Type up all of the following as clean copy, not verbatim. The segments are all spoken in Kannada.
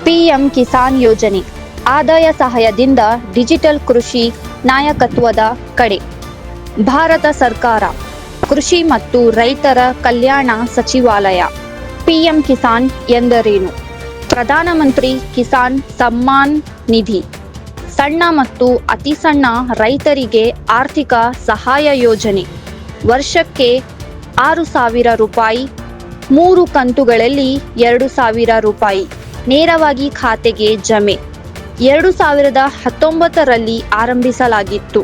ಪಿಎಂ ಕಿಸಾನ್ ಯೋಜನೆ ಆದಾಯ ಸಹಾಯದಿಂದ ಡಿಜಿಟಲ್ ಕೃಷಿ ನಾಯಕತ್ವದ ಕಡೆ. ಭಾರತ ಸರ್ಕಾರ ಕೃಷಿ ಮತ್ತು ರೈತರ ಕಲ್ಯಾಣ ಸಚಿವಾಲಯ. ಪಿಎಂ ಕಿಸಾನ್ ಎಂದರೇನು? ಪ್ರಧಾನಮಂತ್ರಿ ಕಿಸಾನ್ ಸಮ್ಮಾನ್ ನಿಧಿ ಸಣ್ಣ ಮತ್ತು ಅತಿ ಸಣ್ಣ ರೈತರಿಗೆ ಆರ್ಥಿಕ ಸಹಾಯ ಯೋಜನೆ. ವರ್ಷಕ್ಕೆ 6,000 ರೂಪಾಯಿ, 3 ಕಂತುಗಳಲ್ಲಿ 2,000 ರೂಪಾಯಿ ನೇರವಾಗಿ ಖಾತೆಗೆ ಜಮೆ. 2019ರಲ್ಲಿ ಆರಂಭಿಸಲಾಗಿತ್ತು.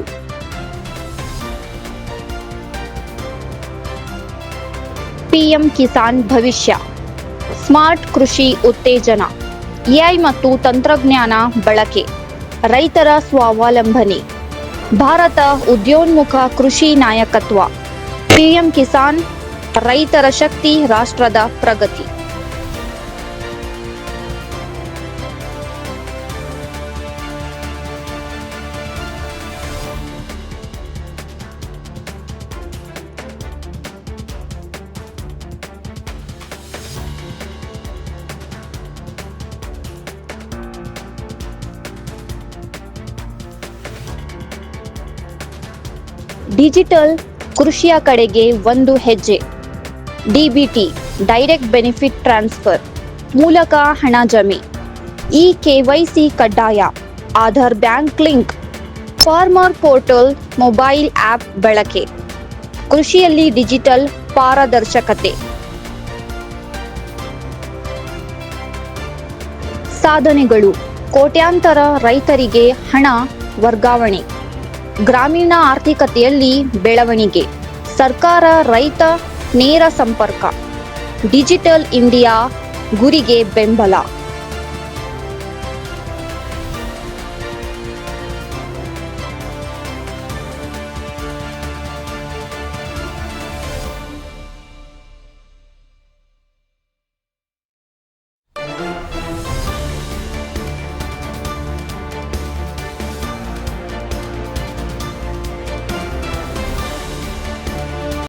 ಪಿಎಂ ಕಿಸಾನ್ ಭವಿಷ್ಯ ಸ್ಮಾರ್ಟ್ ಕೃಷಿ ಉತ್ತೇಜನ, ಎಐ ಮತ್ತು ತಂತ್ರಜ್ಞಾನ ಬಳಕೆ, ರೈತರ ಸ್ವಾವಲಂಬನೆ, ಭಾರತ ಉದ್ಯೋನ್ಮುಖ ಕೃಷಿ ನಾಯಕತ್ವ. ಪಿಎಂ ಕಿಸಾನ್ ರೈತರ ಶಕ್ತಿ, ರಾಷ್ಟ್ರದ ಪ್ರಗತಿ. ಡಿಜಿಟಲ್ ಕೃಷಿಯ ಕಡೆಗೆ ಒಂದು ಹೆಜ್ಜೆ. ಡಿಬಿಟಿ ಡೈರೆಕ್ಟ್ ಬೆನಿಫಿಟ್ ಟ್ರಾನ್ಸ್ಫರ್ ಮೂಲಕ ಹಣ ಜಮೆ. ಇ ಕೆವೈಸಿ ಕಡ್ಡಾಯ. Aadhaar bank link. Farmer portal mobile app ಬಳಕೆ. ಕೃಷಿಯಲ್ಲಿ ಡಿಜಿಟಲ್ ಪಾರದರ್ಶಕತೆ. ಸಾಧನೆಗಳು: ಕೋಟ್ಯಾಂತರ ರೈತರಿಗೆ ಹಣ ವರ್ಗಾವಣೆ. ಗ್ರಾಮೀಣ ಆರ್ಥಿಕತೆಯಲ್ಲಿ ಬೆಳವಣಿಗೆ. ಸರ್ಕಾರ ರೈತ ನೇರ ಸಂಪರ್ಕ. ಡಿಜಿಟಲ್ ಇಂಡಿಯಾ ಗುರಿಗೆ ಬೆಂಬಲ.